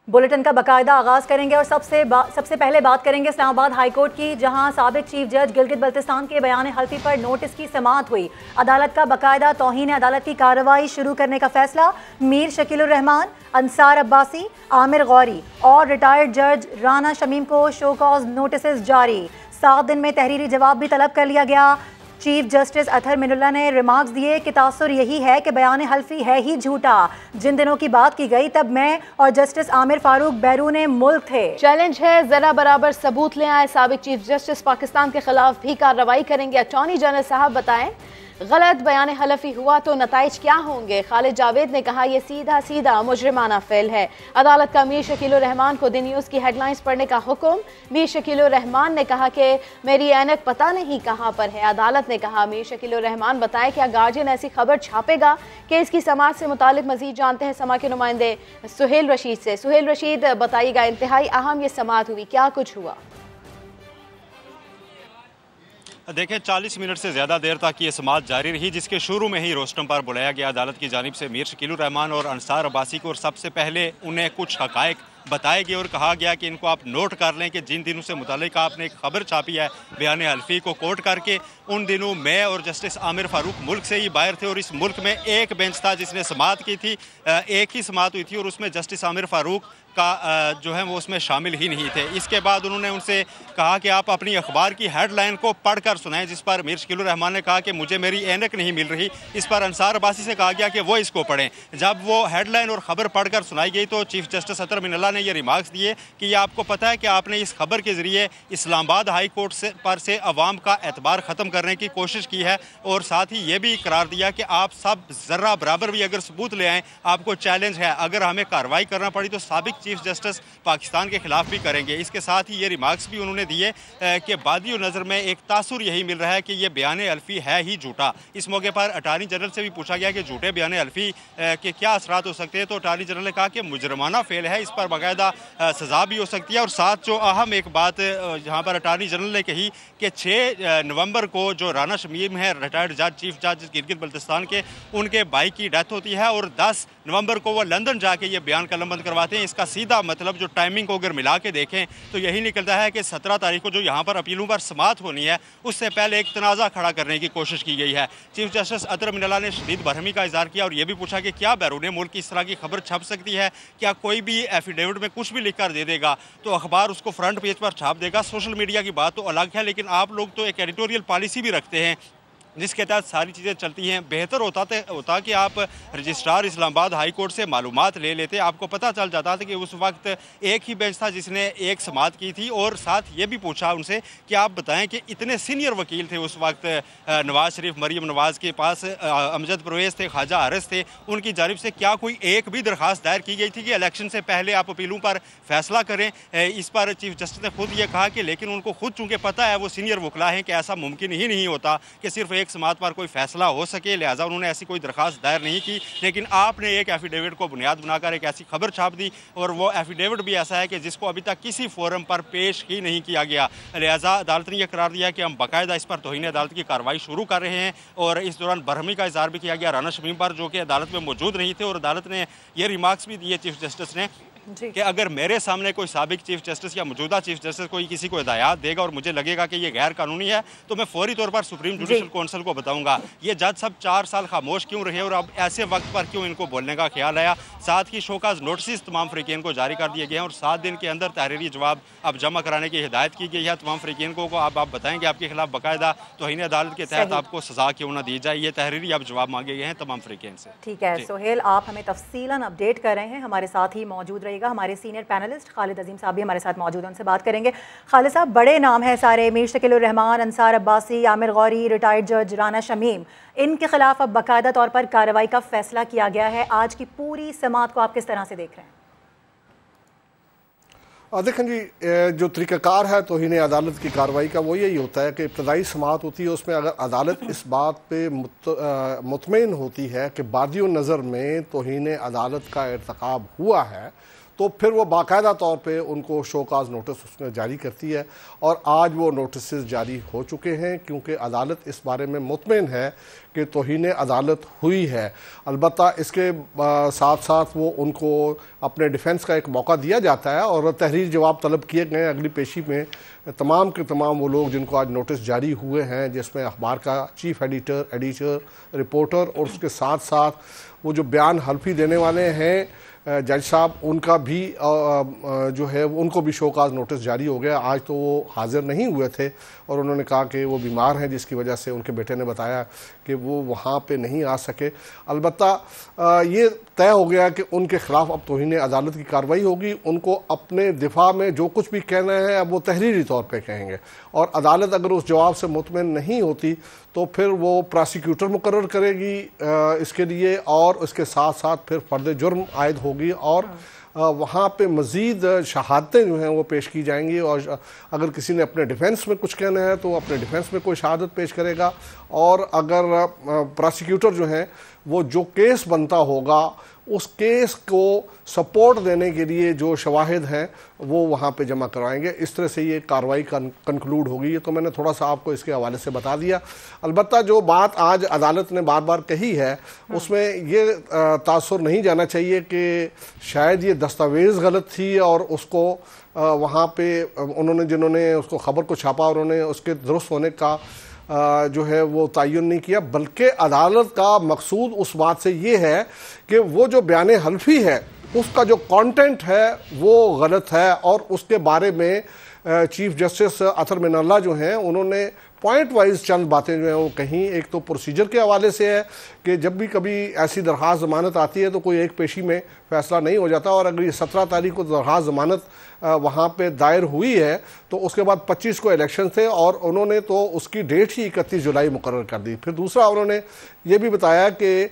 Bulletin का बाकायदा आगाज करेंगे और सबसे पहले बात करेंगे इस्लामाबाद हाईकोर्ट की, जहां साबिक चीफ जज गिलगित बल्तिस्तान के बयान हल्फी पर नोटिस की समाअत हुई। अदालत का बाकायदा तौहीन अदालत की कार्रवाई शुरू करने का फैसला। मीर शकीलुर रहमान, अंसार अब्बासी, आमिर गौरी और रिटायर्ड जज राना शमीम को शो कॉज नोटिस जारी। 7 दिन में तहरीरी जवाब भी तलब कर लिया गया। चीफ जस्टिस अतहर मिनुल्लाह ने रिमार्क्स दिए कि तासुर यही है कि बयान हल्फी है ही झूठा। जिन दिनों की बात की गई तब मैं और जस्टिस आमिर फारूक बैरून मुल्क थे। चैलेंज है, जरा बराबर सबूत ले आए। साबिक चीफ जस्टिस पाकिस्तान के खिलाफ भी कार्रवाई करेंगे। अटॉर्नी जनरल साहब बताएं, गलत बयान हलफी हुआ तो नताइज क्या होंगे। खालिद जावेद ने कहा, यह सीधा सीधा मुजरिमाना फेल है। अदालत का मीर शकीलुर रहमान को दी न्यूज़ की हेडलाइंस पढ़ने का हुक्म। मीर शकीलुर रहमान ने कहा कि मेरी ऐनक पता नहीं कहां पर है। अदालत ने कहा, मीर शकीलुर रहमान बताए क्या गार्जियन ऐसी खबर छापेगा कि इसकी समाज से मुतालिक मजीद जानते हैं समा के नुमाइंदे सुहेल रशीद से। सुहेल रशीद, बताइएगा, इंतहाई अहम ये समाअत हुई, क्या कुछ हुआ? देखें, 40 मिनट से ज़्यादा देर तक ये समाअत जारी रही, जिसके शुरू में ही रोस्टम पर बुलाया गया अदालत की जानिब से मीर शकीलुर रहमान और अंसार अब्बासी को, और सबसे पहले उन्हें कुछ हक़ाइक़ बताए गए और कहा गया कि इनको आप नोट कर लें कि जिन दिनों से मुतालिक आपने एक खबर छापी है बयान हल्फी को कोट करके, उन दिनों मैं और जस्टिस आमिर फारूक मुल्क से ही बाहर थे और इस मुल्क में एक बेंच था जिसने समाअत की थी। एक ही समाअत हुई थी और उसमें जस्टिस आमिर फारूक का जो है वो उसमें शामिल ही नहीं थे। इसके बाद उन्होंने उनसे कहा कि आप अपनी अखबार की हेडलाइन को पढ़कर सुनाएं, जिस पर मीर शकीलुर रहमान ने कहा कि मुझे मेरी ऐनक नहीं मिल रही। इस पर अंसार अब्बासी से कहा गया कि वो इसको पढ़ें। जब वो हेडलाइन और ख़बर पढ़कर सुनाई गई तो चीफ जस्टिस अतहर मिनुल्लाह ने ये रिमार्क्स दिए कि ये आपको पता है कि आपने इस खबर के ज़रिए इस्लामाबाद हाई कोर्ट पर से अवाम का एतबार ख़त्म करने की कोशिश की है, और साथ ही ये भी करार दिया कि आप सब ज़र्रा बराबर भी अगर सबूत ले आएँ, आपको चैलेंज है, अगर हमें कार्रवाई करना पड़ी तो साबिक चीफ जस्टिस पाकिस्तान के खिलाफ भी करेंगे। इसके साथ ही ये रिमार्क्स भी उन्होंने दिए कि बादियों नज़र में एक तासुर यही मिल रहा है कि ये बयान हल्फी है ही झूठा। इस मौके पर अटॉर्नी जनरल से भी पूछा गया कि झूठे बयान हल्फी के क्या असरात हो सकते हैं, तो अटॉर्नी जनरल ने कहा कि मुजरमाना फेल है, इस पर बाकायदा सज़ा भी हो सकती है। और साथ जो अहम एक बात यहाँ पर अटॉर्नी जनरल ने कही कि 6 नवंबर को जो राना शमीम है, रिटायर्ड जज चीफ जज गिलगित बल्तिस्तान के, उनके भाई की डेथ होती है और 10 नवंबर को वो लंदन जाके ये बयान कलमबंद करवाते हैं। इसका सीधा मतलब जो टाइमिंग को अगर मिला के देखें तो यही निकलता है कि 17 तारीख को जो यहाँ पर अपीलों पर समाअत होनी है, उससे पहले एक तनाज़ा खड़ा करने की कोशिश की गई है। चीफ जस्टिस अतहर मिनुल्लाह ने शदीद बरहमी का इज़हार किया और ये भी पूछा कि क्या बैरून मुल्क की इस तरह की खबर छप सकती है, क्या कोई भी एफिडेविट में कुछ भी लिख कर दे देगा तो अखबार उसको फ्रंट पेज पर छाप देगा। सोशल मीडिया की बात तो अलग है, लेकिन आप लोग तो एक एडिटोरियल पॉलिसी भी रखते हैं जिसके तहत सारी चीज़ें चलती हैं। बेहतर होता कि आप रजिस्ट्रार इस्लामाबाद हाई कोर्ट से मालूमात ले लेते, आपको पता चल जाता था कि उस वक्त एक ही बेंच था जिसने एक समाअत की थी। और साथ ये भी पूछा उनसे कि आप बताएं कि इतने सीनियर वकील थे उस वक्त, नवाज शरीफ, मरीम नवाज़ के पास अमजद परवेज़ थे, ख्वाजा हारिस थे, उनकी जानिब से क्या कोई एक भी दरख्वास्त दायर की गई थी कि इलेक्शन से पहले आप अपीलों पर फैसला करें। इस पर चीफ जस्टिस ने खुद ये कहा कि लेकिन उनको खुद चूँकि पता है, वो सीनियर वकला हैं, कि ऐसा मुमकिन ही नहीं होता कि सिर्फ एक समाअत पर कोई फैसला हो सके, लिहाजा उन्होंने ऐसी कोई दरख्वास्त दायर नहीं की। लेकिन आपने एक एफिडेविट को बुनियाद बनाकर एक ऐसी खबर छाप दी, और वो एफिडेविट भी ऐसा है कि जिसको अभी तक किसी फोरम पर पेश ही नहीं किया गया। लिहाजा अदालत ने यह करार दिया कि हम बाकायदा इस पर तौहीन अदालत की कार्रवाई शुरू कर रहे हैं। और इस दौरान बरहमी का इज़हार भी किया गया राना शमीम पर, जो कि अदालत में मौजूद नहीं थे, और अदालत ने ये रिमार्क्स भी दिए चीफ जस्टिस ने कि अगर मेरे सामने कोई साबिक चीफ जस्टिस या मौजूदा चीफ जस्टिस कोई किसी को हिदायत देगा और मुझे लगेगा कि ये गैर कानूनी है, तो मैं फौरी तौर पर सुप्रीम जुडिशल काउंसिल को बताऊंगा। ये जज सब 4 साल खामोश क्यों रहे और अब ऐसे वक्त पर क्यों इनको बोलने का ख्याल आया। साथ ही शोकाज नोटिस तमाम फ़रीक़ैन को जारी कर दिए गए हैं और 7 दिन के अंदर तहरीरी जवाब अब जमा कराने की हिदायत की गई है तमाम फ़रीक़ैन को। अब आप बताएं कि आपके खिलाफ बाकायदा तौहीन अदालत के तहत आपको सज़ा क्यों ना दी जाए। ये तहरीरी अब जवाब मांगे गए हैं तमाम फ़रीक़ैन से। ठीक है सुहेल, आप हमें तफसीलन अपडेट कर रहे हैं, हमारे साथ ही मौजूद रहेगा हमारे सीनियर पैनलिस्ट खालिद अजीम साहब भी हमारे साथ मौजूद हैं, उनसे बात करेंगे। खालिद साहब, बड़े नाम हैं सारे, मीर शकीलुर रहमान, अंसार अब्बासी, आमिर गौरी, रिटायर्ड जज राना शमीम, इनके खिलाफ अब बाकायदा तौर पर कार्रवाई का फैसला किया गया है। आज की पूरी समाअत को आप किस तरह से देख रहे हैं? देखें जी, जो तरीक़ाकार है तौहीन अदालत की कार्रवाई का वो यही होता है कि इब्तदाई समाअत होती है, उसमें अगर अदालत इस बात पे मुतमईन होती है कि बादियों नज़र में तौहीन अदालत का इर्तिकाब हुआ है, तो फिर वो बाकायदा तौर पे उनको शोकाज नोटिस उसमें जारी करती है। और आज वो नोटिस जारी हो चुके हैं क्योंकि अदालत इस बारे में मुतमईन है कि तौहीन अदालत हुई है। अलबत्ता इसके साथ साथ वो उनको अपने डिफेंस का एक मौका दिया जाता है और तहरीर जवाब तलब किए गए। अगली पेशी में तमाम के तमाम वो लोग जिनको आज नोटिस जारी हुए हैं, जिसमें अखबार का चीफ एडिटर, रिपोर्टर और उसके साथ साथ वो जो बयान हल्फी देने वाले हैं जज साहब, उनका भी जो है उनको भी शोकाज नोटिस जारी हो गया। आज तो वो हाजिर नहीं हुए थे और उन्होंने कहा कि वो बीमार हैं, जिसकी वजह से उनके बेटे ने बताया कि वो वहाँ पे नहीं आ सके। अलबत्ता ये तय हो गया कि उनके ख़िलाफ़ अब तौहीन अदालत की कार्रवाई होगी। उनको अपने दिफा में जो कुछ भी कहना है अब वो तहरीरी तौर पे कहेंगे और अदालत अगर उस जवाब से मुतमईन नहीं होती तो फिर वो प्रोसिक्यूटर मुकर्रर करेगी इसके लिए और उसके साथ साथ फिर फ़र्द जुर्म आयद होगी और वहाँ पे मज़ीद शहादतें जो हैं वो पेश की जाएंगी। और अगर किसी ने अपने डिफेंस में कुछ कहना है तो अपने डिफेंस में कोई शहादत पेश करेगा और अगर प्रोसिक्यूटर जो हैं वो जो केस बनता होगा उस केस को सपोर्ट देने के लिए जो शवाहिद हैं वो वहाँ पे जमा करवाएंगे। इस तरह से ये कार्रवाई कंक्लूड होगी। ये तो मैंने थोड़ा सा आपको इसके हवाले से बता दिया। अलबत्ता जो बात आज अदालत ने बार बार कही है उसमें ये तासुर नहीं जाना चाहिए कि शायद ये दस्तावेज़ गलत थी और उसको वहाँ पे उन्होंने जिन्होंने उसको ख़बर को छापा उन्होंने उसके दुरुस्त होने का जो है वो तयन नहीं किया, बल्कि अदालत का मकसूद उस बात से ये है कि वो जो बयान हल्फी है उसका जो कंटेंट है वो गलत है और उसके बारे में चीफ जस्टिस अतर मिनल्ला जो हैं उन्होंने पॉइंट वाइज चंद बातें जो हैं वो कहीं। एक तो प्रोसीजर के हवाले से है कि जब भी कभी ऐसी दरख्वास्त ज़मानत आती है तो कोई एक पेशी में फ़ैसला नहीं हो जाता और अगर ये 17 तारीख को दरख्वास्त ज़मानत वहाँ पे दायर हुई है तो उसके बाद 25 को इलेक्शन थे और उन्होंने तो उसकी डेट ही 31 जुलाई मुकर्रर कर दी। फिर दूसरा उन्होंने ये भी बताया कि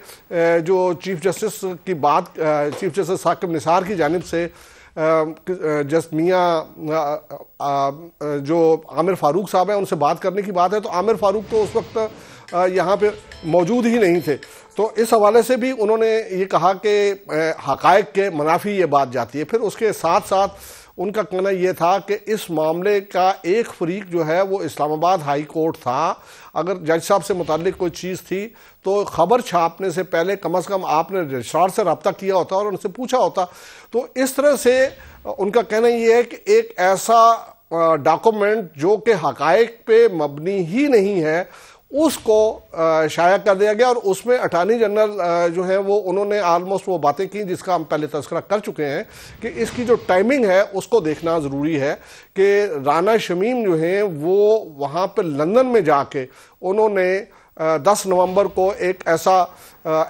जो चीफ जस्टिस की बात चीफ जस्टिस साकिब निसार की जानिब से जस्ट मियाँ जो आमिर फ़ारूक साहब हैं उनसे बात करने की बात है तो आमिर फ़ारूक तो उस वक्त यहाँ पे मौजूद ही नहीं थे। तो इस हवाले से भी उन्होंने ये कहा कि हक़ाइक़ के मुनाफी ये बात जाती है। फिर उसके साथ साथ उनका कहना यह था कि इस मामले का एक फरीक जो है वो इस्लामाबाद हाई कोर्ट था। अगर जज साहब से मुताल्लिक कोई चीज़ थी तो ख़बर छापने से पहले कम अज़ कम आपने रजिस्ट्रार से रब्ता किया होता और उनसे पूछा होता। तो इस तरह से उनका कहना यह है कि एक ऐसा डॉक्यूमेंट जो कि हक़ाइक़ पे मबनी ही नहीं है उसको शाया कर दिया गया और उसमें अटॉर्नी जनरल जो है वो उन्होंने आलमोस्ट वो बातें की जिसका हम पहले तज़किरा कर चुके हैं कि इसकी जो टाइमिंग है उसको देखना ज़रूरी है कि राना शमीम जो हैं वो वहाँ पे लंदन में जाके उन्होंने 10 नवंबर को एक ऐसा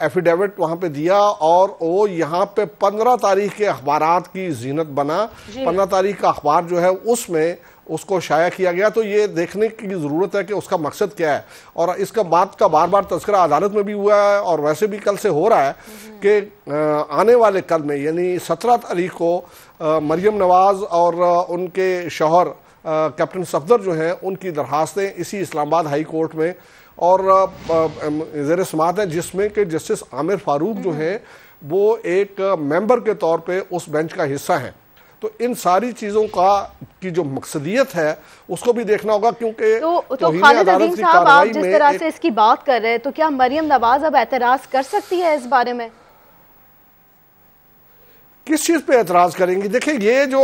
एफिडेविट वहाँ पे दिया और वो यहाँ पे 15 तारीख के अखबारात की जीनत बना। 15 तारीख का अखबार जो है उसमें उसको शाया किया गया। तो ये देखने की ज़रूरत है कि उसका मकसद क्या है और इसका बात का बार बार तज़किरा अदालत में भी हुआ है और वैसे भी कल से हो रहा है कि आने वाले कल में यानी 17 तारीख को मरियम नवाज़ और उनके शौहर कैप्टन सफदर जो हैं उनकी दरखास्तें इसी इस्लामाबाद हाई कोर्ट में और ज़ेर समाअत है जिसमें कि जस्टिस आमिर फ़ारूक जो हैं वो एक मेंबर के तौर पे उस बेंच का हिस्सा हैं। तो इन सारी चीज़ों का की जो मकसदियत है उसको भी देखना होगा क्योंकि तो खालिद अजीम साहब आप जिस तरह से इसकी बात कर रहे हैं तो क्या मरियम नवाज अब एतराज़ कर सकती है इस बारे में? किस चीज़ पे एतराज़ करेंगी? देखिए ये जो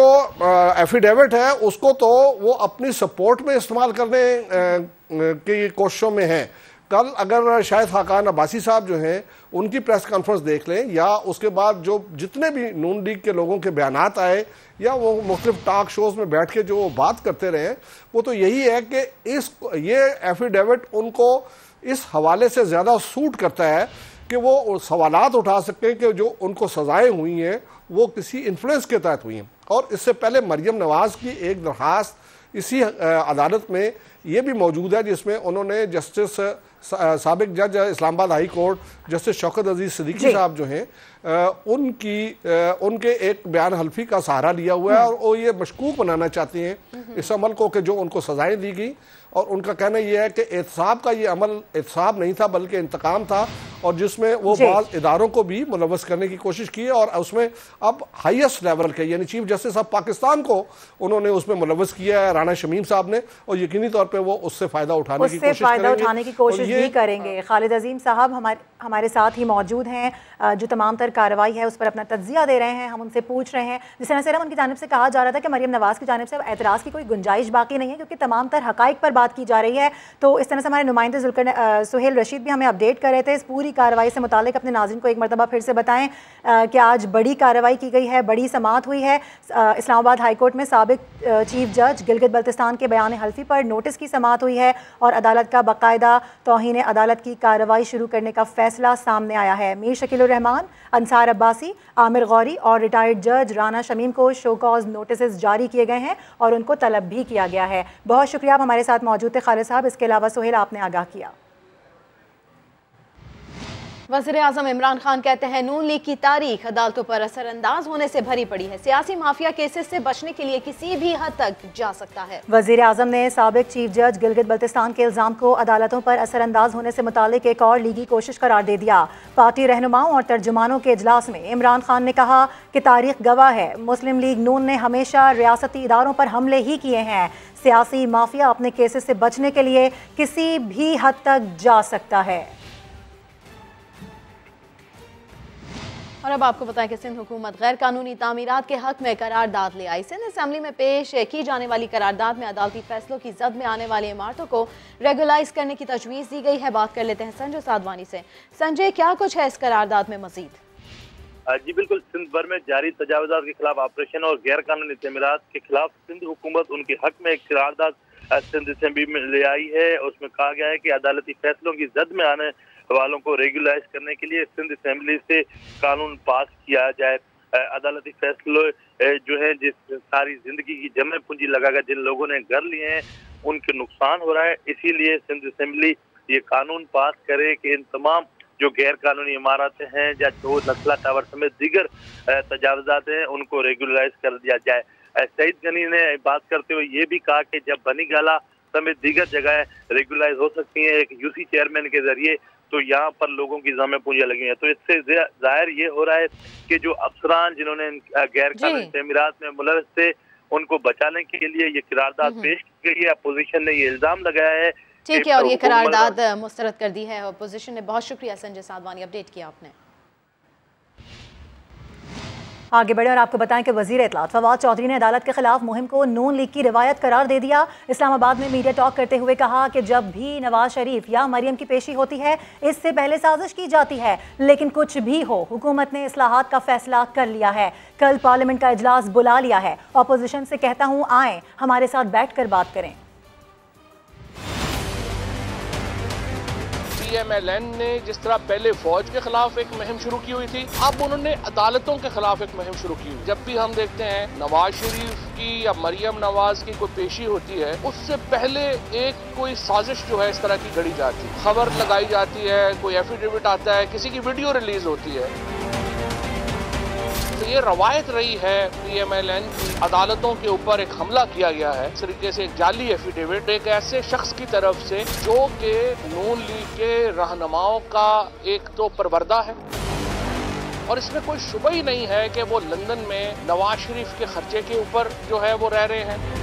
एफिडेविट है उसको तो वो अपनी सपोर्ट में इस्तेमाल करने की कोशिशों में है। कल अगर शायद खाकान अब्बासी साहब जो हैं उनकी प्रेस कॉन्फ्रेंस देख लें या उसके बाद जो जितने भी नून लीग के लोगों के बयानात आए या वो मुख्तलिफ टॉक शोज़ में बैठ के जो बात करते रहे वो तो यही है कि ये एफिडेविट उनको इस हवाले से ज़्यादा सूट करता है कि वो सवालात उठा सकते कि जो उनको सज़ाएँ हुई हैं वो किसी इन्फ्लुएंस के तहत हुई हैं। और इससे पहले मरियम नवाज़ की एक दरख्वास्त इसी अदालत में ये भी मौजूद है जिसमें उन्होंने जस्टिस साबिक जज Islamabad high court justice Shaukat Aziz Siddiqui साहब जो हैं उनके एक बयान हल्फी का सहारा लिया हुआ है और वो ये मशकूक बनाना चाहते हैं इस अमल को कि जो उनको सजाएं दी गई, और उनका कहना यह है कि एहतसाब का ये अमल एहतसाब नहीं था बल्कि इंतकाम था, और जिसमें वो बाज़ इदारों को भी मुलव्वस करने की कोशिश की है और उसमें अब हाईएस्ट लेवल के यानी चीफ जस्टिस ऑफ पाकिस्तान को उन्होंने उसमें मुलव्वस किया है राना शमीम साहब ने, और यकीनी तौर पर वो उससे फ़ायदा उठाने की कोशिश भी करेंगे। खालिद अजीम साहब हमारे साथ ही मौजूद हैं, जो तमाम तर कार्रवाई है उस पर अपना तज्जिया दे रहे हैं, हम उनसे पूछ रहे हैं। जिस तरह से उनकी जानिब से कहा जा रहा था कि मरियम नवाज़ की जानिब से एतराज़ की कोई गुंजाइश बाकी नहीं है क्योंकि तमाम तर हक़ाइक़ पर बात की जा रही है, तो इस तरह से हमारे नुमाइंदे सुहेल रशीद भी हमें अपडेट कर रहे थे इस पूरी कार्रवाई से मुतालिक। अपने नाज़रीन को एक मरतबा फिर से बताएं कि आज बड़ी कार्रवाई की गई है, बड़ी समाअत हुई है इस्लामाबाद हाई कोर्ट में। साबिक चीफ जज गिलगित बल्तिस्तान के बयान हल्फी पर नोटिस की समाअत हुई है और अदालत का बाकायदा तौहीन अदालत की कार्रवाई शुरू करने का फैसला सामने आया है। मीर शकील रहमान, अंसार अब्बासी, आमिर गौरी और रिटायर्ड जज राना शमीम को शो कॉज नोटिस जारी किए गए हैं और उनको तलब भी किया गया है। बहुत शुक्रिया आप हमारे साथ मौजूद थे खालिद साहब। इसके अलावा सुहेल आपने आगाह किया। वज़ीर आज़म इमरान खान कहते हैं नून लीग की तारीख अदालतों पर असरअंदाज होने से भरी पड़ी है, सियासी माफिया केसेस से बचने के लिए किसी भी हद तक जा सकता है। वज़ीर आज़म ने साबिक चीफ जज गिलगित बल्तिस्तान के इल्ज़ाम को अदालतों पर असरअंदाज होने से मुतालिक एक और लीगी कोशिश करार दे दिया। पार्टी रहनुमाओं और तर्जुमानों के इजलास में इमरान खान ने कहा कि तारीख गवाह है, मुस्लिम लीग नून ने हमेशा रियासती इदारों पर हमले ही किए हैं, सियासी माफिया अपने केसेस से बचने के लिए किसी भी हद तक जा सकता है। और अब आपको बताएं कि सिंध हुकूमत गैर कानूनी तामीरात के हक में करारदाद ले आई। सिंध असम्बली में पेश की जाने वाली करारदाद में अदालती फैसलों की जद में आने वाली इमारतों को रेगुलाइज करने की तजवीज़ दी गई है। बात कर लेते हैं संजय साधवानी से। संजय, क्या कुछ है इस करारदाद में मजीद? जी बिल्कुल, सिंध भर में जारी तजावुज़ात के खिलाफ ऑपरेशन और गैर कानूनी तामीरात के खिलाफ सिंध हुकूमत उनके हक में एक करारदाद सिंध असम्बली में ले आई है। उसमें कहा गया है कि अदालती फैसलों की जद में आने वालों को रेगुलाइज करने के लिए सिंध असम्बली से कानून पास किया जाए। अदालती फैसले जो है जिस सारी जिंदगी की जमे पूंजी लगाकर जिन लोगों ने घर लिए हैं उनके नुकसान हो रहा है, इसीलिए सिंध असम्बली ये कानून पास करे कि इन तमाम जो गैर कानूनी इमारतें हैं या जो नस्ला टावर समेत दीगर तजावुज़ात हैं उनको रेगुलराइज कर दिया जाए। सईद गनी ने बात करते हुए ये भी कहा कि जब बनी गाला समेत दीगर जगह रेगुलराइज हो सकती हैं एक यूसी चेयरमैन के जरिए, तो यहाँ पर लोगों की जमे पूंजियां लगी हैं। तो इससे जाहिर ये हो रहा है कि जो अफसरान जिन्होंने गैर कानूनी तामीरात में मुलव्वस थे उनको बचाने के लिए ये करारदाद पेश की गई है। अपोजिशन ने ये इल्जाम लगाया है। ठीक है, और ये करारदाद मुस्तरद कर दी है अपोजिशन ने। बहुत शुक्रिया संजय साधवानी, अपडेट किया आपने। आगे बढ़े और आपको बताएं कि वजीर इत्तलात फवाद चौधरी ने अदालत के खिलाफ मुहिम को नून लीग की रिवायत करार दे दिया। इस्लामाबाद में मीडिया टॉक करते हुए कहा कि जब भी नवाज शरीफ या मरियम की पेशी होती है इससे पहले साजिश की जाती है, लेकिन कुछ भी हो हुकूमत ने इस्लाहात का फैसला कर लिया है। कल पार्लियामेंट का इजलास बुला लिया है। अपोजिशन से कहता हूँ आए हमारे साथ बैठ कर बात करें। PMLN ने जिस तरह पहले फौज के खिलाफ एक मुहिम शुरू की हुई थी, अब उन्होंने अदालतों के खिलाफ एक मुहिम शुरू की हुई। जब भी हम देखते हैं नवाज शरीफ की या मरियम नवाज की कोई पेशी होती है उससे पहले एक कोई साजिश जो है इस तरह की गढ़ी जाती है, खबर लगाई जाती है, कोई एफिडेविट आता है, किसी की वीडियो रिलीज होती है। तो ये रवायत रही है PMLN की अदालतों के ऊपर एक हमला किया गया है इस तरीके से, एक जाली एफिडेविट एक ऐसे शख्स की तरफ से जो कि नून लीग के रहनुमाओं का एक तो परवरदा है और इसमें कोई शुबा ही नहीं है कि वो लंदन में नवाज शरीफ के खर्चे के ऊपर जो है वो रह रहे हैं।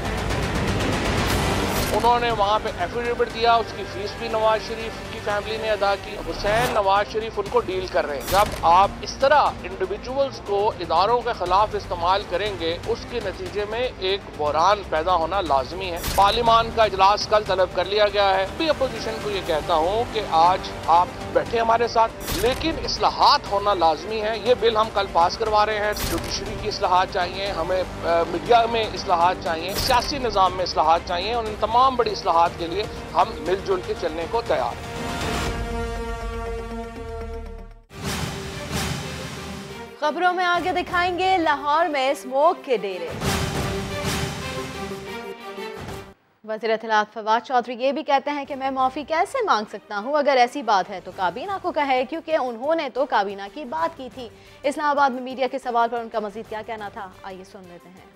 उन्होंने वहाँ पे एफिडेविट दिया, उसकी फीस भी नवाज शरीफ की फैमिली ने अदा की। हुसैन नवाज शरीफ उनको डील कर रहे हैं। जब आप इस तरह इंडिविजुअल्स को इदारों के खिलाफ इस्तेमाल करेंगे उसके नतीजे में एक बहरान पैदा होना लाजमी है। पार्लियामान का इजलास कल तलब कर लिया गया है। भी अपोजिशन को ये कहता हूँ कि आज आप बैठे हमारे साथ, लेकिन इस्लाहात होना लाजमी है। ये बिल हम कल पास करवा रहे हैं। जुडिशरी की इस्लाहात चाहिए, हमें मीडिया में इस्लाहात चाहिए, सियासी निज़ाम में इस्लाहात चाहिए और इन तमाम बड़ी इस्लाहात के लिए हम मिलजुल के चलने को तैयार हैं। खबरों में आगे दिखाएंगे लाहौर में स्मोक के डेरे। वज़ीर इत्तलात फवाद चौधरी ये भी कहते हैं कि मैं माफ़ी कैसे मांग सकता हूँ, अगर ऐसी बात है तो काबीना को कहे, क्योंकि उन्होंने तो काबीना की बात की थी। इस्लामाबाद में मीडिया के सवाल पर उनका मज़ीद क्या कहना था, आइए सुन लेते हैं।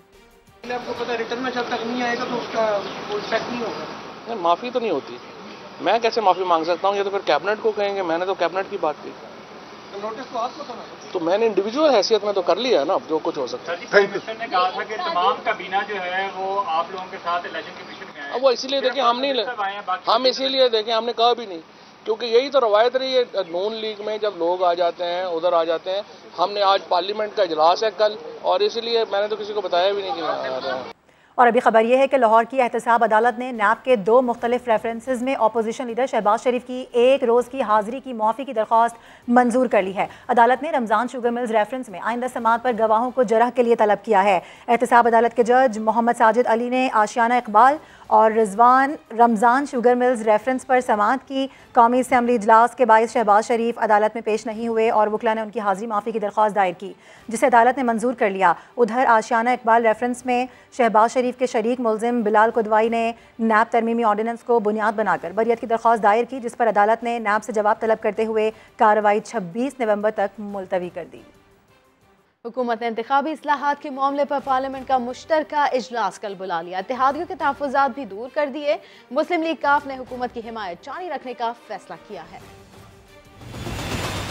आपको पता रिटर्न में जब तक नहीं आएगा तो उसका कोई इफेक्ट नहीं होगा। माफ़ी तो नहीं होती, मैं कैसे माफ़ी मांग सकता हूँ, ये तो फिर कैबिनेट को कहेंगे, मैंने तो कैबिनेट की बात की। तो नोटिस तो आपको था ना, तो मैंने इंडिविजुअल हैसियत में तो कर लिया है ना, अब जो कुछ हो सकता है। मिनिस्टर ने कहा था कि तमाम काबीना जो है वो आप लोगों के साथ इलेक्शन कमीशन में आए। अब वो इसीलिए देखें हम इसीलिए देखें हमने कहा भी नहीं, क्योंकि यही तो रवायत रही है नून लीग में, जब लोग आ जाते हैं उधर आ जाते हैं। हमने आज पार्लियामेंट का इजलास है कल, और इसीलिए मैंने तो किसी को बताया भी नहीं कि मैं आ रहा हूँ। और अभी खबर यह है कि लाहौर की एहतसाब अदालत ने नैब के 2 मुख्तलिफ रेफरेंसेज में अपोजिशन लीडर शहबाज शरीफ की 1 रोज़ की हाजिरी की मुआफ़ी की दरख्वास्त मंजूर कर ली है। अदालत ने रमज़ान शुगर मिल्स रेफरेंस में आइंदा समात पर गवाहों को जरह के लिए तलब किया है। एहतसाब अदालत के जज मोहम्मद साजिद अली ने आशियाना इकबाल और Rizwan Ramzan sugar mills reference पर समात की। कौमी असम्बली इजलास के बायस शहबाज शरीफ अदालत में पेश नहीं हुए और वकला ने उनकी हाजिरी माफ़ी की दरख्वास्त दायर की, जिसे अदालत ने मंजूर कर लिया। उधर आशियाना इकबाल रेफरेंस में शहबाज शरीफ के शरीक मुलजिम बिलाल कुदवाई ने नैब तरमीमी ऑर्डिनेंस को बुनियाद बनाकर बरियत की दरख्वास्त दायर की, जिस पर अदालत ने नैब से जवाब तलब करते हुए कार्रवाई 26 नवंबर तक मुलतवी कर दी। हुकूमत ने इंतखाबी इस्लाहात के मामले पर पार्लियामेंट का मुश्तरका इजलास कल बुला लिया। इत्तेहादियों के तहफ़्फ़ुज़ात भी दूर कर दिए। मुस्लिम लीग काफ ने हुकूमत की हिमायत जारी रखने का फैसला किया है।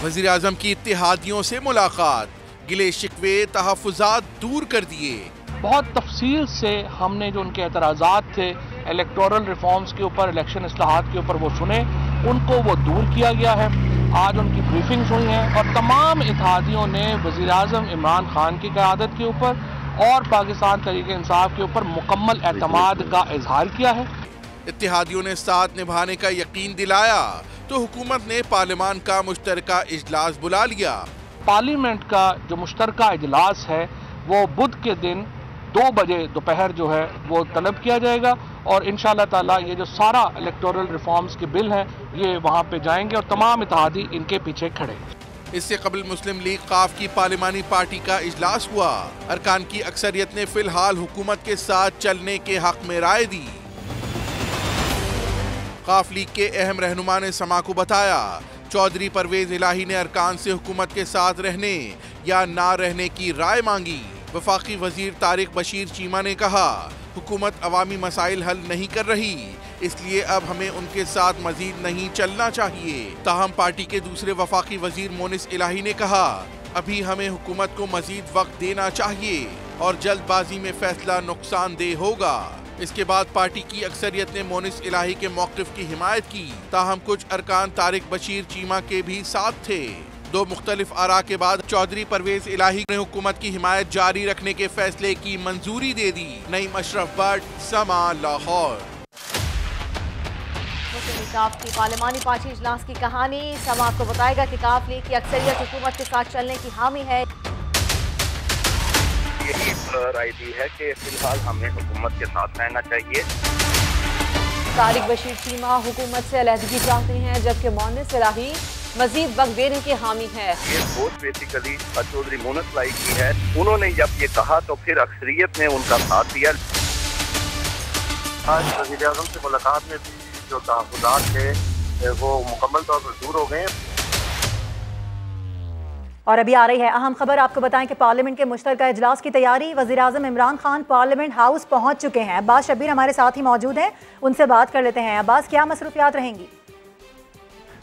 वज़ीर आज़म की इत्तेहादियों से मुलाकात, गिले शिकवे तहफ़्फ़ुज़ात दूर कर दिए। बहुत तफसील से हमने जो उनके एतराज़ात थे इलेक्टोरल रिफॉर्म्स के ऊपर, इलेक्शन इस्लाहात के ऊपर, वो सुने, उनको वो दूर किया गया है। आज उनकी ब्रीफिंग्स हुई हैं और तमाम इत्तेहादियों ने वज़ीर आज़म इमरान खान की क़यादत के ऊपर और पाकिस्तान तहरीक इंसाफ के ऊपर मुकम्मल एतमाद का इजहार किया है। इत्तेहादियों ने साथ निभाने का यकीन दिलाया तो हुकूमत ने पार्लियामान का मुश्तरका इजलास बुला लिया। पार्लियामेंट का जो मुश्तरका इजलास है वो बुध के दिन 2 बजे दोपहर जो है वो तलब किया जाएगा, और इंशाअल्लाह ताला ये जो सारा इलेक्टोरल रिफॉर्म्स के बिल हैं ये वहाँ पे जाएंगे और तमाम इत्तेहादी इनके पीछे खड़े। इससे कबल मुस्लिम लीग काफ की पार्लियामानी पार्टी का इजलास हुआ। अरकान की अक्सरियत ने फिलहाल हुकूमत के साथ चलने के हक में राय दी। काफ लीग के अहम रहनुमा ने समा को बताया, चौधरी परवेज इलाही ने अरकान से हुकूमत के साथ रहने या ना रहने की राय मांगी। वफाकी वजीर तारिक बशीर चीमा ने कहा, हुकूमत अवामी मसाइल हल नहीं कर रही, इसलिए अब हमें उनके साथ मजीद नहीं चलना चाहिए। ताहम पार्टी के दूसरे वफाकी वजीर मोनिस इलाही ने कहा, अभी हमें हुकूमत को मजीद वक्त देना चाहिए और जल्दबाजी में फैसला नुकसानदेह होगा। इसके बाद पार्टी की अक्सरियत ने मोनिस इलाही के मौक़िफ़ की हिमायत की। ताहम कुछ अरकान तारिक बशीर चीमा के भी साथ थे। 2 मुख्तलिफ आरा के बाद चौधरी परवेज इलाही ने हुकूमत की हिमायत जारी रखने के फैसले की मंजूरी दे दी। नईम अशरफ भट्ट, समा, लाहौर। मुस्लिम लीग काफ की पार्लियामानी पार्टी इजलास की कहानी। समा आपको बताएगा कि काफ लीग की अक्सरियत हुकूमत के साथ चलने की हामी है। यही राय दी है कि फिलहाल हमें हुकूमत के साथ रहना चाहिए। तारिक बशीर चीमा हुकूमत से अलहदगी चाहते हैं, जबकि मोनिस इलाही मजीद वक्त देने की हामी है। ये वोट बेसिकली चौधरी मोनिस इलाही की है। उन्होंने जब ये कहा तो फिर अक्सरियत ने उनका साथ दिया। आज वज़ीर आज़म से मुलाकात में भी जो तहफ़्फ़ुज़ात थे वो मुकम्मल तौर पर दूर हो गए। और अभी आ रही है अहम खबर, आपको बताएं कि पार्लियामेंट के मुश्तरका इजलास की तैयारी। वज़ीर आज़म इमरान खान पार्लियामेंट हाउस पहुंच चुके हैं। अब्बास शब्बीर हमारे साथ ही मौजूद हैं, उनसे बात कर लेते हैं। अब्बास, क्या मसरूफियात रहेंगी?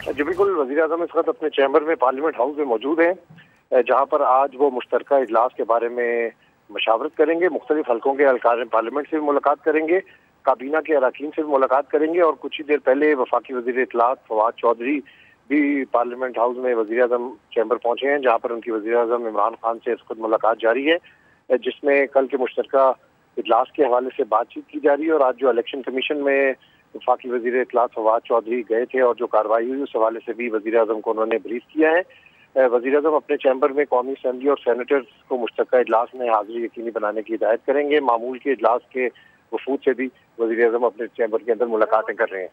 जी बिल्कुल, वज़ीर आज़म इस वक्त अपने चैम्बर में पार्लियामेंट हाउस में मौजूद हैं, जहाँ पर आज वो मुश्तरका इजलास के बारे में मशावरत करेंगे। मुख्तलिफ हल्कों के अरकान पार्लियामेंट से भी मुलाकात करेंगे, काबीना के अरकान से भी मुलाकात करेंगे, और कुछ ही देर पहले वफाकी वज़ीर इत्तलात फवाद चौधरी भी पार्लियामेंट हाउस में वज़ीर आज़म चैम्बर पहुंचे हैं, जहाँ पर उनकी वज़ीर आज़म इमरान खान से इस वक्त मुलाकात जारी है, जिसमें कल के मुश्तरका इजलास के हवाले से बातचीत की जा रही है। और आज जो इलेक्शन कमीशन में वफाकी वज़ीर इत्तलात फवाद चौधरी गए थे और जो कार्रवाई हुई उस हवाले से भी वज़ीर आज़म को उन्होंने ब्रीफ किया है। वज़ीर आज़म अपने चैम्बर में कौमी असम्बली और सेनेटर्स को मुश्तरका इजलास में हाजिरी यकीनी बनाने की हिदायत करेंगे। मामूल के इजलास के वफूद से भी वज़ीर आज़म अपने चैम्बर के अंदर मुलाकातें कर रहे हैं।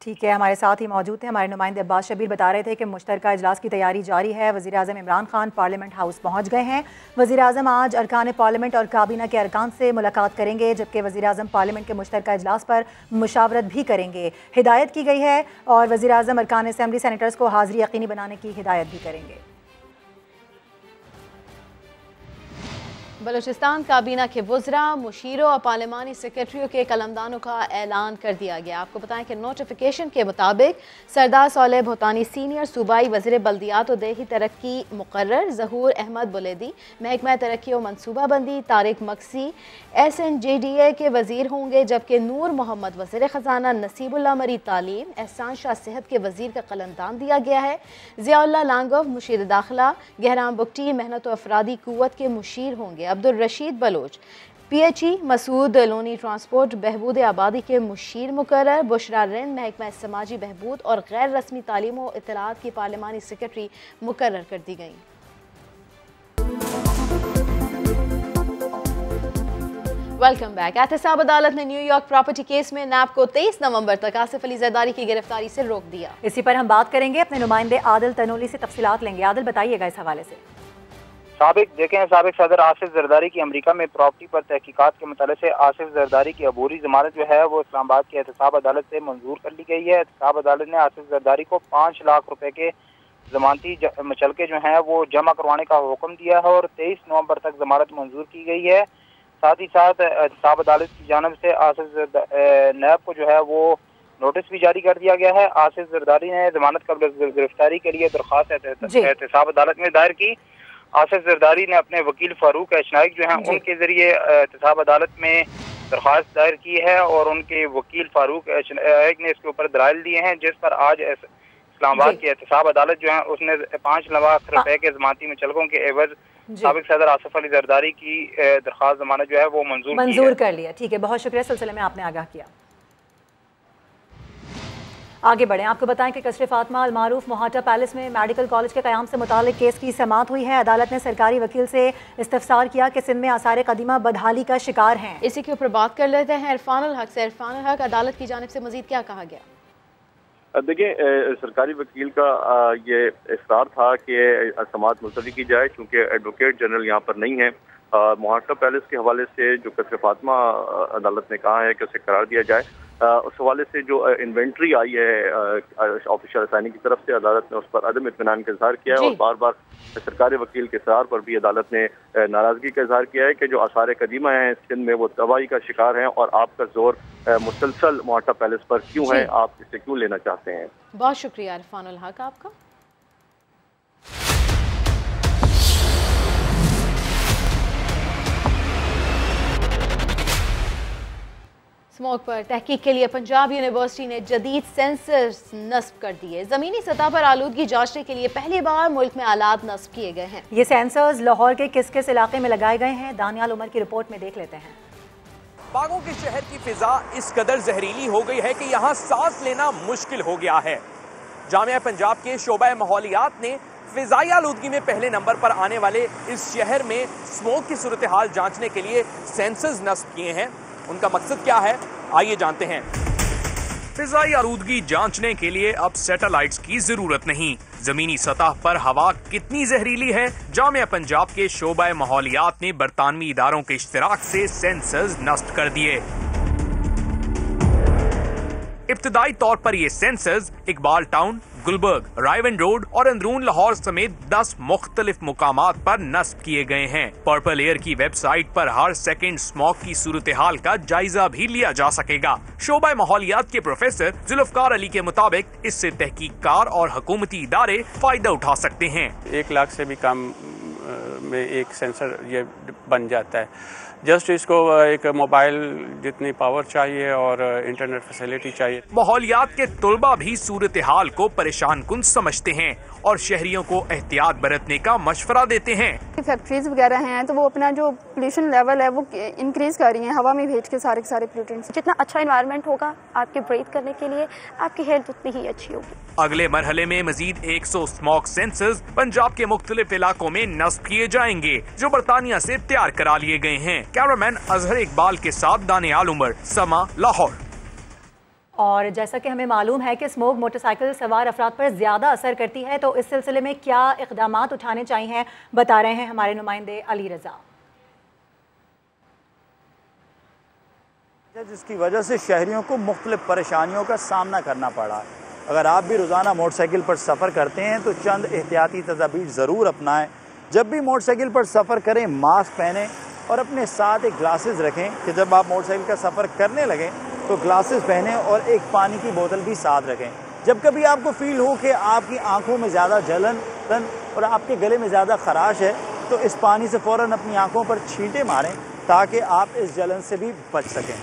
ठीक है, हमारे साथ ही मौजूद थे हमारे नुमाइंदे अब्बास शबीर, बता रहे थे कि मुश्तरका इजलास की तैयारी जारी है। वज़ीर आज़म इमरान खान पार्लियामेंट हाउस पहुँच गए हैं। वज़ीर आज़म आज अरकान पार्लियामेंट और काबीना के अरकान से मुलाकात करेंगे, जबकि वज़ीर आज़म पार्लियामेंट के मुश्तरका इजलास पर मुशावरत भी करेंगे। हिदायत की गई है और वज़ीर आज़म अरकान असेंबली सेनेटर्स को हाज़िरी यकीनी बनाने की हिदायत भी करेंगे। बलूचिस्तान काबीना के वज़रा, मुशीरों और पार्लिमानी सेक्रेटरियों के कलमदानों का ऐलान कर दिया गया। आपको बताएं कि नोटिफिकेशन के मुताबिक सरदार सालेह भूटानी सीनियर सूबाई वज़ीर बल्दियात और देही तरक्की मुकर्रर, ज़हूर अहमद बुलेदी महकमा तरक्की और मनसूबाबंदी, तारिक मक्सी SNJDA के वज़ीर होंगे, जबकि नूर मोहम्मद वज़ीर ख़जाना, नसीबुल्लाह मरी तालीम, एहसान शाह सेहत के वज़ीर का कलमदान दिया गया है। ज़ियाउल्लाह लांगोव मुशीर दाखिला, गहराम बुगटी मेहनत और अफरादी क़ुव्वत के मुशीर होंगे। अब्दुल रशीद बलोच PHE, मसूद लोनी ट्रांसपोर्ट बहबूद आबादी के मुशीर मुकर्रर, बुशरा रिन महकमा समाजी बहबूद और गैर रस्मी तालीम और इत्तलात की पार्लिमानी सेक्रेटरी मुकर्रर कर दी गई। Welcome back. एहतसाब अदालत ने न्यूयॉर्क प्रॉपर्टी केस में नैब को 23 नवंबर तक आसिफ अली जरदारी की गिरफ्तारी से रोक दिया। इसी पर हम बात करेंगे, अपने नुमाइंदे आदिल तनोली से तफसीलात लेंगे। आदिल, बताइएगा इस हवाले से। साबिक सदर आसिफ जरदारी की अमेरिका में प्रॉपर्टी पर तहकीकात के मुताले से आसिफ जरदारी की अबूरी जमानत जो है वो इस्लामाबाद की एहतसाब अदालत से मंजूर कर ली गई है। एहतसाब अदालत ने आसिफ जरदारी को 5 लाख रुपए के जमानती मचलके जो हैं वो जमा करवाने का हुक्म दिया है और 23 नवंबर तक जमानत मंजूर की गई है। साथ ही साथ एहतसाब अदालत की जानब से आसिफ नैब को जो है वो नोटिस भी जारी कर दिया गया है। आसिफ जरदारी ने जमानत कब्ल गिरफ्तारी के लिए दरख्वास्त एहतसाब अदालत में दायर की। आसिफ जरदारी ने अपने वकील फारूक एशनाइक जो हैं उनके जरिए एहतसाब अदालत में दरख्वास्त दायर की है और उनके वकील फारूक एशनाइक ने इसके ऊपर दलाइल दिए हैं, जिस पर आज इस्लामाबाद की एहतसाब अदालत जो है उसने 5 लाख रुपए के जमानती मुचलकों के एवज साबिक सदर आसिफ अली जरदारी की दरख्वास्त जमानत जो है वो मंजूर कर लिया। ठीक है, बहुत शुक्रिया, सिलसिले में आपने आगाह किया। आगे बढ़ें, आपको बताएं कि कसरे फातिमा अल मारूफ मोहाटा पैलेस में मेडिकल कॉलेज के क़याम से मुतालिक केस की समाअत हुई है। अदालत ने सरकारी वकील से इस्तफसार किया कि सिंध में आसार कदीमा बदहाली का शिकार हैं। इसी के ऊपर बात कर लेते हैं इरफान उल हक से। इरफान उल हक, अदालत की जानिब से मजीद क्या कहा गया? देखिए, सरकारी वकील का ये इसरार था कि समाअत मुलतवी की जाए, क्योंकि एडवोकेट जनरल यहाँ पर नहीं है। मोहाटा पैलेस के हवाले से जो कसरे फातिमा अदालत ने कहा है कि उसे करार दिया जाए, उस हवाले से जो इन्वेंट्री आई है ऑफिशियल असाइनी की तरफ से, अदालत ने उस पर अदम इत्मीनान का इजहार किया है और बार बार सरकारी वकील के इसरार पर भी अदालत ने नाराजगी का इजहार किया है कि जो आसार कदीमा हैं सिंध में वो तबाही का शिकार हैं और आपका जोर मुसलसल मोहाटा पैलेस पर क्यों है, आप इसे क्यों लेना चाहते हैं। बहुत शुक्रिया इरफान उल हक आपका। स्मोक पर तहकीक के लिए पंजाब यूनिवर्सिटी ने जदीद सेंसर्स नस्ब कर दिए। ज़मीनी सतह पर आलूदगी जांचने के लिए पहली बार मुल्क में आलात नस्ब किए गए हैं। ये सेंसर्स लाहौर के किस किस इलाके में लगाए गए हैं, दानियाल उमर की रिपोर्ट में देख लेते हैं। बागों के शहर की फिजा इस कदर जहरीली हो गई है कि यहाँ सांस लेना मुश्किल हो गया है। जामिया पंजाब के शोबा माहौलियात ने फिजाई आलूदगी में पहले नंबर पर आने वाले इस शहर में स्मोक की सूरत हाल जांचने के लिए सेंसर्स नस्ब किए हैं। उनका मकसद क्या है, आइए जानते हैं। फिजाई आलूदगी जांचने के लिए अब सैटेलाइट्स की जरूरत नहीं। जमीनी सतह पर हवा कितनी जहरीली है, जामिया पंजाब के शोबा माहौलियात ने बरतानवी इदारों के इश्तिराक से सेंसर्स नस्ब कर दिए। इब्तदाई तौर पर ये sensors Iqbal town, Gulberg, रायवन road और अंदरून लाहौर समेत 10 मुख्तलिफ मुकामात पर नस्ब किए गए हैं। पर्पल एयर की वेबसाइट पर हर सेकंड स्मॉग की सूरत हाल का जायजा भी लिया जा सकेगा। शोबा माहौलियात के प्रोफेसर जुल्फकार अली के मुताबिक इससे तहकीककार और हुकूमती इदारे फायदा उठा सकते हैं। 1 लाख से भी कम में एक सेंसर ये बन जाता है। जस्ट इसको एक मोबाइल जितनी पावर चाहिए और इंटरनेट फैसिलिटी चाहिए। माहौलियात के तुलबा भी सूरत हाल को परेशान कुन समझते हैं और शहरियों को एहतियात बरतने का मशवरा देते हैं। फैक्ट्रीज वगैरह हैं तो वो अपना जो पोल्यूशन लेवल है वो इंक्रीज कर रही हैं, हवा में भेज के सारे पोल्यूटेंट्स। जितना अच्छा एनवायरनमेंट होगा आपके ब्रीथ करने के लिए, आपकी हेल्थ उतनी ही अच्छी होगी। अगले मरहले में मजीद 100 स्मॉग सेंसर्स पंजाब के मुख्तलिफ इलाकों में नस्ब किए जाएंगे, जो बरतानिया से तैयार करा लिए गए हैं। कैमरामैन अजहर इकबाल के साथ दानियाल उमर, समा, लाहौर। और जैसा कि हमें मालूम है कि स्मोक मोटरसाइकिल सवार अफराद पर ज़्यादा असर करती है, तो इस सिलसिले में क्या इक़दामात उठाने चाहिए बता रहे हैं हमारे नुमाइंदे अली रज़ा। जिसकी वजह से शहरियों को मुख्तलिफ परेशानियों का सामना करना पड़ा। अगर आप भी रोज़ाना मोटरसाइकिल पर सफ़र करते हैं तो चंद एहतियाती तदाबीर ज़रूर अपनाएं। जब भी मोटरसाइकिल पर सफ़र करें मास्क पहनें और अपने साथ एक ग्लासेस रखें कि जब आप मोटरसाइकिल का सफ़र करने लगें तो ग्लासेस पहनें और एक पानी की बोतल भी साथ रखें। जब कभी आपको फील हो कि आपकी आंखों में ज़्यादा जलन और आपके गले में ज़्यादा खराश है तो इस पानी से फ़ौरन अपनी आंखों पर छींटे मारें ताकि आप इस जलन से भी बच सकें।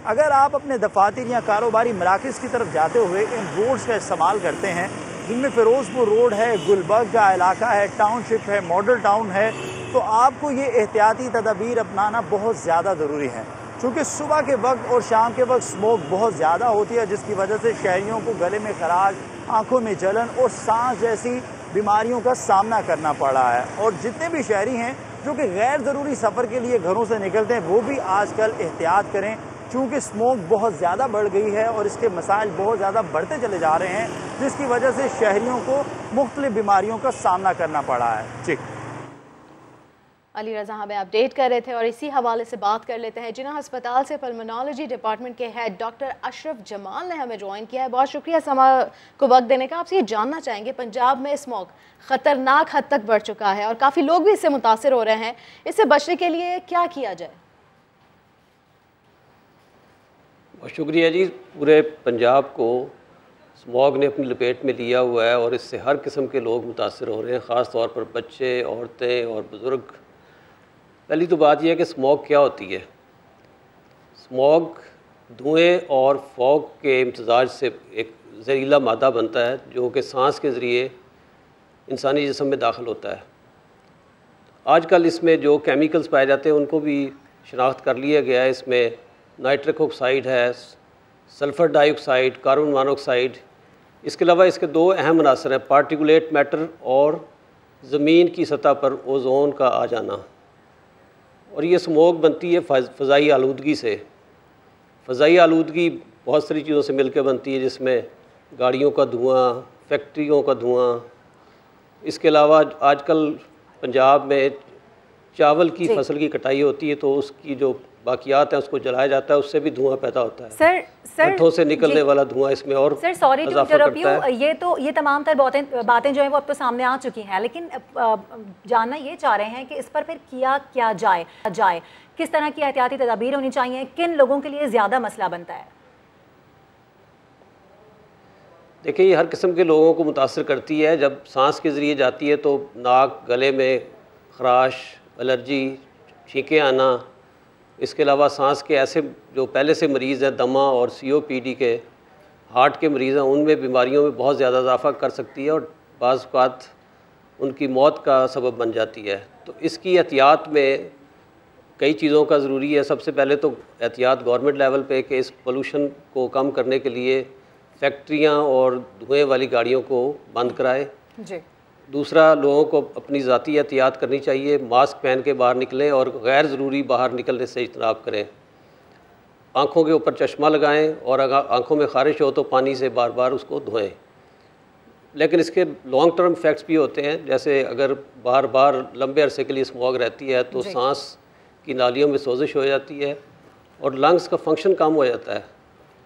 अगर आप अपने दफातर या कारोबारी मराकज़ की तरफ जाते हुए इन रोड्स का इस्तेमाल करते हैं जिनमें फ़िरोज़पुर रोड है, गुलबर्ग का इलाका है, टाउनशिप है, मॉडल टाउन है, तो आपको ये एहतियाती तदाबीर अपनाना बहुत ज़्यादा ज़रूरी है क्योंकि सुबह के वक्त और शाम के वक्त स्मोक बहुत ज़्यादा होती है जिसकी वजह से शहरियों को गले में खराश, आँखों में जलन और सांस जैसी बीमारियों का सामना करना पड़ रहा है। और जितने भी शहरी हैं जो कि गैर ज़रूरी सफ़र के लिए घरों से निकलते हैं वो भी आजकल एहतियात करें क्योंकि स्मोक बहुत ज़्यादा बढ़ गई है और इसके मसाइल बहुत ज़्यादा बढ़ते चले जा रहे हैं जिसकी वजह से शहरियों को मुख्तलिफ बीमारियों का सामना करना पड़ा है। जी अली रज़ा हमें अपडेट कर रहे थे और इसी हवाले से बात कर लेते हैं। जिन्ना अस्पताल से पल्मोनोलॉजी डिपार्टमेंट के हेड डॉक्टर अशरफ जमाल ने हमें ज्वाइन किया है। बहुत शुक्रिया समा को वक्त देने का। आपसे ये जानना चाहेंगे पंजाब में स्मोक ख़तरनाक हद तक बढ़ चुका है और काफ़ी लोग भी इससे मुतासिर हो रहे हैं, इससे बचने के लिए क्या किया जाए? बहुत शुक्रिया जी। पूरे पंजाब को स्मॉग ने अपनी लपेट में लिया हुआ है और इससे हर किस्म के लोग मुतासिर हो रहे हैं, ख़ास तौर पर बच्चे, औरतें और बुज़ुर्ग। पहली तो बात यह है कि स्मॉग क्या होती है। स्मॉग धुएं और फॉग के इम्तजाज से एक जहरीला मादा बनता है जो कि सांस के ज़रिए इंसानी जिस्म में दाखिल होता है। आजकल इसमें जो केमिकल्स पाए जाते हैं उनको भी शनाख्त कर लिया गया है। इसमें नाइट्रिक ऑक्साइड है, सल्फ़र डाइऑक्साइड, कार्बन मोनोऑक्साइड। इसके अलावा इसके दो अहम अनासर हैं, पार्टिकुलेट मैटर और ज़मीन की सतह पर ओज़ोन का आ जाना। और ये स्मोक बनती है फ़ज़ाई आलूदगी से। फ़ज़ाई आलूदगी बहुत सारी चीज़ों से मिलकर बनती है जिसमें गाड़ियों का धुआं, फैक्ट्रियों का धुआं। इसके अलावा आजकल पंजाब में चावल की फसल की कटाई होती है तो उसकी जो बाकियात हैं उसको जलाया जाता है, उससे भी धुआं पैदा होता है। भट्ठों से निकलने वाला धुआं इसमें और sir sorry to interrupt you, ये तमाम तर बातें जो है वो अब तो सामने आ चुकी हैं, लेकिन जानना ये चाह रहे हैं कि इस पर फिर किया क्या जाए, किस तरह की एहतियाती तदाबीर होनी चाहिए, किन लोगों के लिए ज़्यादा मसला बनता है? देखिए ये हर किस्म के लोगों को मुतासर करती है। जब सांस के ज़रिए जाती है तो नाक, गले में खराश, एलर्जी, छींकें आना। इसके अलावा सांस के ऐसे जो पहले से मरीज़ हैं दमा और COPD के, हार्ट के मरीज़ हैं, उनमें बीमारियों में बहुत ज़्यादा इजाफा कर सकती है और बाज़ औक़ात उनकी मौत का सबब बन जाती है। तो इसकी एहतियात में कई चीज़ों का ज़रूरी है। सबसे पहले तो एहतियात गवर्नमेंट लेवल पे कि इस पोल्यूशन को कम करने के लिए फैक्ट्रियाँ और धुएँ वाली गाड़ियों को बंद कराए। जी। दूसरा, लोगों को अपनी ज़ाती एहतियात करनी चाहिए, मास्क पहन के बाहर निकलें और गैर ज़रूरी बाहर निकलने से इज्तनाब करें। आँखों के ऊपर चश्मा लगाएं और अगर आँखों में ख़ारिश हो तो पानी से बार बार उसको धोएं। लेकिन इसके लॉन्ग टर्म इफ़ेक्ट्स भी होते हैं, जैसे अगर बार बार लंबे अरसे के लिए स्मॉग रहती है तो सांस की नालियों में सोजिश हो जाती है और लंग्स का फंक्शन कम हो जाता है।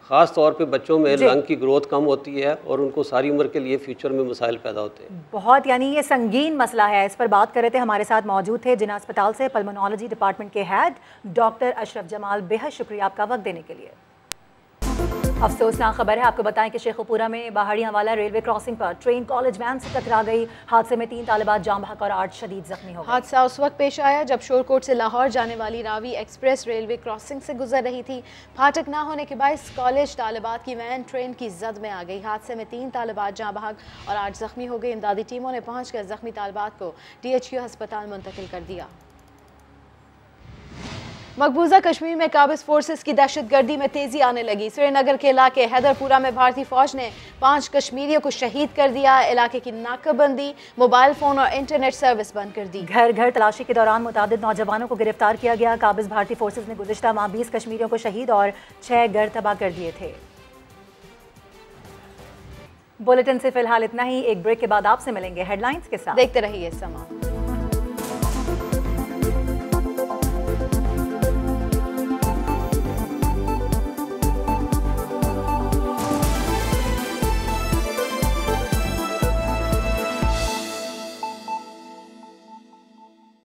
ख़ास तौर पे बच्चों में लंग की ग्रोथ कम होती है और उनको सारी उम्र के लिए फ्यूचर में मसाइल पैदा होते हैं। बहुत, यानी ये संगीन मसला है। इस पर बात कर रहे थे, हमारे साथ मौजूद थे जिन्ना अस्पताल से पल्मोनोलॉजी डिपार्टमेंट के हेड डॉक्टर अशरफ जमाल। बेहद शुक्रिया आपका वक्त देने के लिए। अफसोसनाक खबर है, आपको बताएं कि शेखुपुरा में बाहड़ियां वाला रेलवे क्रॉसिंग पर ट्रेन कॉलेज वैन से टकरा गई। हादसे में 3 तालिबात जाम बहक और 8 शदीद जख्मी हो गए। हादसा उस वक्त पेश आया जब शोरकोट से लाहौर जाने वाली रावी एक्सप्रेस रेलवे क्रॉसिंग से गुजर रही थी। फाटक ना होने के बायस कॉलेज तालिबात की वैन ट्रेन की जद में आ गई। हादसे में 3 तालिबात जाम बहक और 8 जख्मी हो गए। इमदादी टीमों ने पहुंचकर जख्मी तालिबात को DHQ अस्पताल मुंतकिल कर दिया। मकबूजा कश्मीर में काबिज फोर्सेस की दहशतगर्दी में तेजी आने लगी। श्रीनगर के इलाके हैदरपुरा में भारतीय फौज ने 5 कश्मीरियों को शहीद कर दिया। इलाके की नाकाबंदी, मोबाइल फोन और इंटरनेट सर्विस बंद कर दी। घर घर तलाशी के दौरान मुतादिद नौजवानों को गिरफ्तार किया गया। काबिज भारतीय फोर्सेस ने गुज़िश्ता माह 20 कश्मीरियों को शहीद और 6 घर तबाह कर दिए थे। बुलेटिन से फिलहाल इतना ही। एक ब्रेक के बाद आपसे मिलेंगे हेडलाइंस के साथ। देखते रहिए समा।